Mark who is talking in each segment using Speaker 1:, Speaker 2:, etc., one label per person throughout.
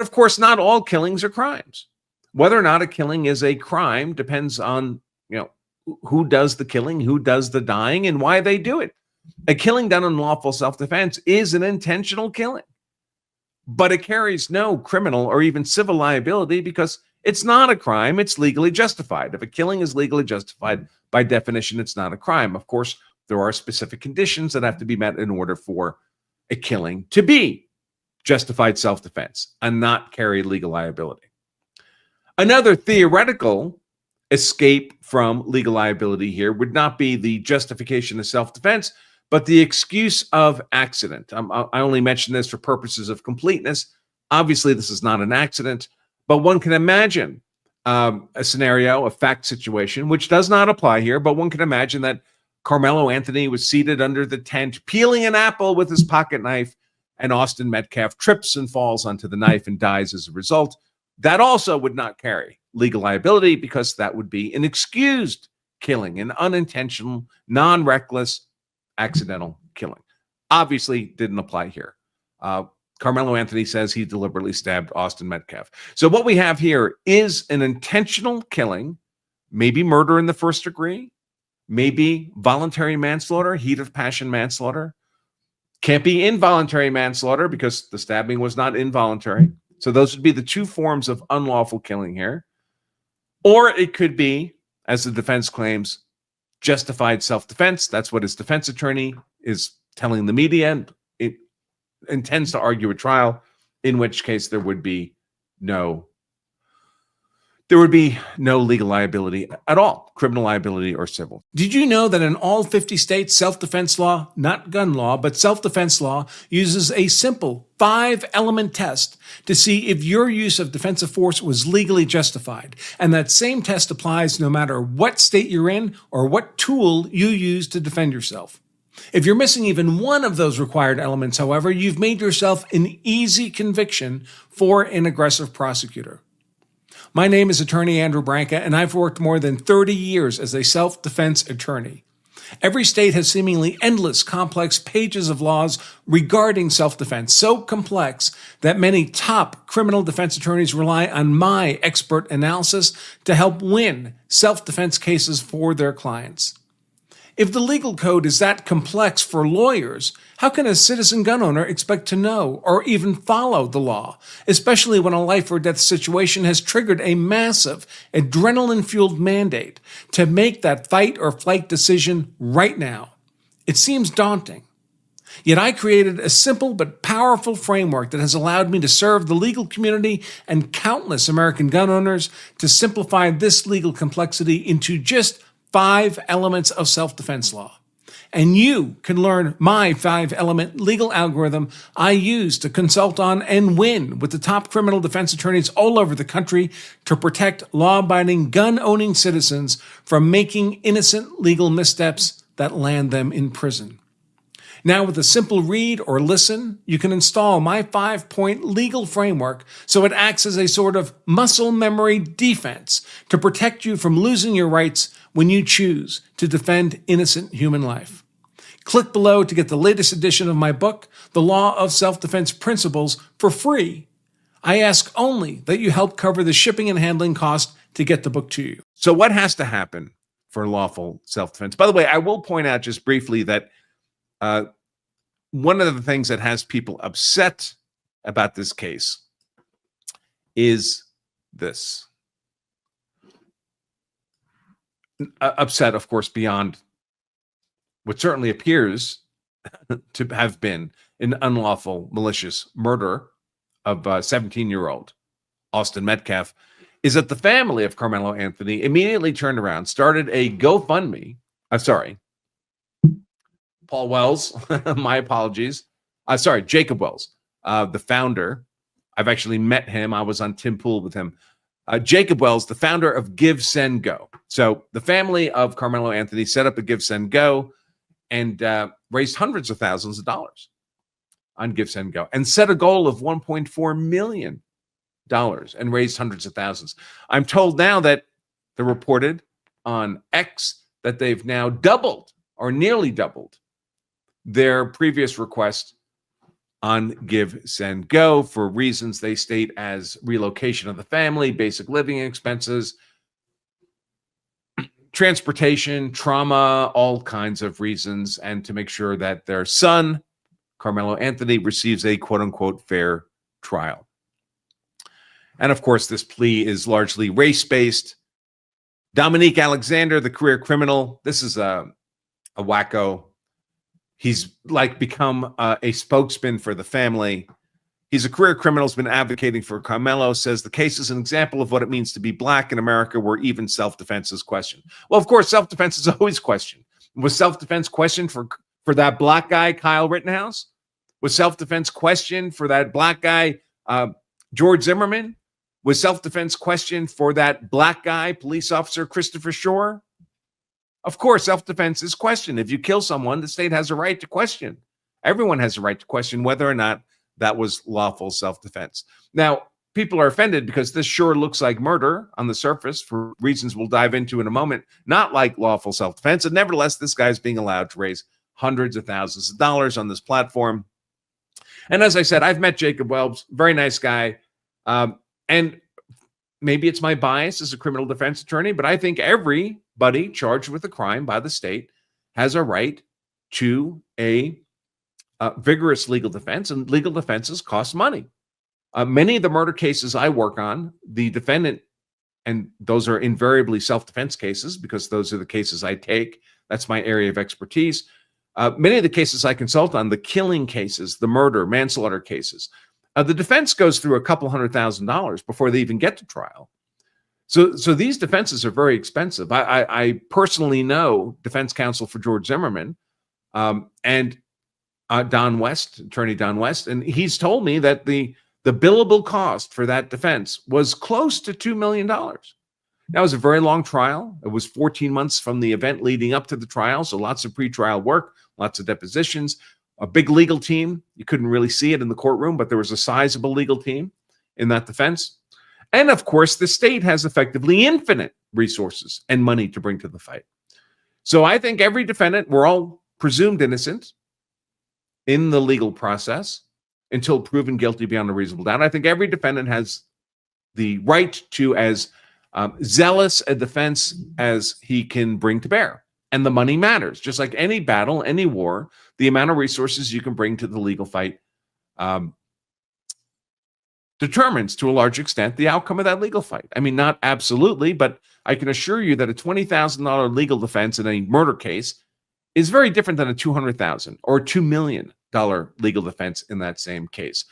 Speaker 1: Of course, not all killings are crimes. Whether or not a killing is a crime depends on, who does the killing, who does the dying, and why they do it. A killing done in lawful self-defense is an intentional killing, but it carries no criminal or even civil liability because it's not a crime. It's legally justified. If a killing is legally justified, by definition, it's not a crime. Of course, there are specific conditions that have to be met in order for a killing to be justified self-defense and not carry legal liability. Another theoretical escape from legal liability here would not be the justification of self-defense, but the excuse of accident. I only mention this for purposes of completeness. Obviously, this is not an accident, but one can imagine a scenario, a fact situation, which does not apply here, but one can imagine that Karmelo Anthony was seated under the tent, peeling an apple with his pocket knife, and Austin Metcalf trips and falls onto the knife and dies as a result. That also would not carry legal liability because that would be an excused killing, an unintentional, non-reckless, accidental killing. Obviously didn't apply here. Karmelo Anthony says he deliberately stabbed Austin Metcalf. So what we have here is an intentional killing, maybe murder in the first degree, maybe voluntary manslaughter, heat of passion manslaughter. Can't be involuntary manslaughter because the stabbing was not involuntary. So those would be the two forms of unlawful killing here. Or it could be, as the defense claims, justified self-defense. That's what his defense attorney is telling the media, and it intends to argue a trial, in which case there would be no legal liability at all, criminal liability or civil. Did you know that in all 50 states, self-defense law, not gun law, but self-defense law, uses a simple 5-element test to see if your use of defensive force was legally justified? And that same test applies no matter what state you're in or what tool you use to defend yourself. If you're missing even one of those required elements, however, you've made yourself an easy conviction for an aggressive prosecutor. My name is Attorney Andrew Branca, and I've worked more than 30 years as a self-defense attorney. Every state has seemingly endless, complex pages of laws regarding self-defense, so complex that many top criminal defense attorneys rely on my expert analysis to help win self-defense cases for their clients. If the legal code is that complex for lawyers, how can a citizen gun owner expect to know or even follow the law, especially when a life or death situation has triggered a massive adrenaline-fueled mandate to make that fight or flight decision right now? It seems daunting. Yet I created a simple but powerful framework that has allowed me to serve the legal community and countless American gun owners to simplify this legal complexity into just 5 elements of self-defense law. And you can learn my 5-element legal algorithm I use to consult on and win with the top criminal defense attorneys all over the country to protect law-abiding gun-owning citizens from making innocent legal missteps that land them in prison. Now, with a simple read or listen, you can install my 5-point legal framework so it acts as a sort of muscle memory defense to protect you from losing your rights when you choose to defend innocent human life. Click below to get the latest edition of my book, The Law of Self-Defense Principles, for free. I ask only that you help cover the shipping and handling cost to get the book to you. So what has to happen for lawful self-defense? By the way, I will point out just briefly that one of the things that has people upset about this case is this. Upset, of course, beyond what certainly appears to have been an unlawful, malicious murder of 17-year-old Austin Metcalf, is that the family of Karmelo Anthony immediately turned around, started a GoFundMe. Paul Wells, my apologies. Jacob Wells, the founder. I've actually met him. I was on Tim Pool with him. Jacob Wells, the founder of Give, Send, Go. So the family of Karmelo Anthony set up a Give, Send, Go and raised hundreds of thousands of dollars on Give, Send, Go and set a goal of $1.4 million and raised hundreds of thousands. I'm told now that they're reported on X that they've now doubled or nearly doubled their previous request on Give, Send, Go for reasons they state as relocation of the family, basic living expenses, transportation, trauma, all kinds of reasons, and to make sure that their son, Karmelo Anthony, receives a quote-unquote fair trial. And of course, this plea is largely race-based. Dominique Alexander, the career criminal, this is a wacko. He's like become a spokesman for the family. He's a career criminal, has been advocating for Karmelo, says the case is an example of what it means to be black in America where even self-defense is questioned. Well, of course, self-defense is always questioned. Was self-defense questioned for that black guy, Kyle Rittenhouse? Was self-defense questioned for that black guy, George Zimmerman? Was self-defense questioned for that black guy, police officer Christopher Shore? Of course, self-defense is questioned. If you kill someone, the state has a right to question. Everyone has a right to question whether or not that was lawful self-defense. Now, people are offended because this sure looks like murder on the surface for reasons we'll dive into in a moment, not like lawful self-defense. And nevertheless, this guy's being allowed to raise hundreds of thousands of dollars on this platform. And as I said, I've met Jacob Welbs, very nice guy. And maybe it's my bias as a criminal defense attorney, but I think everybody charged with a crime by the state has a right to a vigorous legal defense, and legal defenses cost money. Many of the murder cases I work on, the defendant, and those are invariably self-defense cases because those are the cases I take. That's my area of expertise. Many of the cases I consult on, the killing cases, the murder, manslaughter cases, the defense goes through a couple $100,000 before they even get to trial. So these defenses are very expensive. I personally know defense counsel for George Zimmerman, and Don West, attorney Don West, and he's told me that the billable cost for that defense was close to $2 million. That was a very long trial. It was 14 months from the event leading up to the trial, so lots of pretrial work, lots of depositions, a big legal team. You couldn't really see it in the courtroom, but there was a sizable legal team in that defense. And of course, the state has effectively infinite resources and money to bring to the fight. So I think every defendant, we're all presumed innocent in the legal process until proven guilty beyond a reasonable doubt. I think every defendant has the right to as zealous a defense as he can bring to bear. And the money matters. Just like any battle, any war, the amount of resources you can bring to the legal fight determines to a large extent the outcome of that legal fight. I mean, not absolutely, but I can assure you that a $20,000 legal defense in a murder case is very different than a $200,000 or $2 million legal defense in that same case.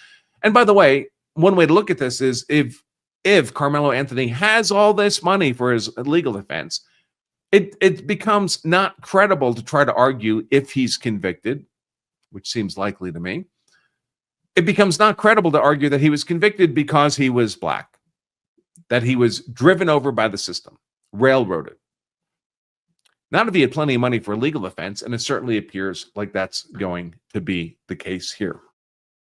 Speaker 1: And by the way, one way to look at this is if Karmelo Anthony has all this money for his legal defense, it becomes not credible to try to argue if he's convicted, which seems likely to me. It becomes not credible to argue that he was convicted because he was black, that he was driven over by the system, railroaded. Not if he had plenty of money for a legal defense, and it certainly appears like that's going to be the case here.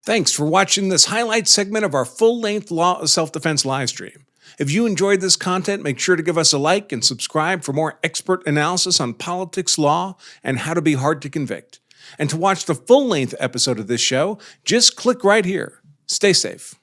Speaker 2: Thanks for watching this highlight segment of our full-length Law of Self-Defense live stream. If you enjoyed this content, make sure to give us a like and subscribe for more expert analysis on politics, law, and how to be hard to convict. And to watch the full-length episode of this show, just click right here. Stay safe.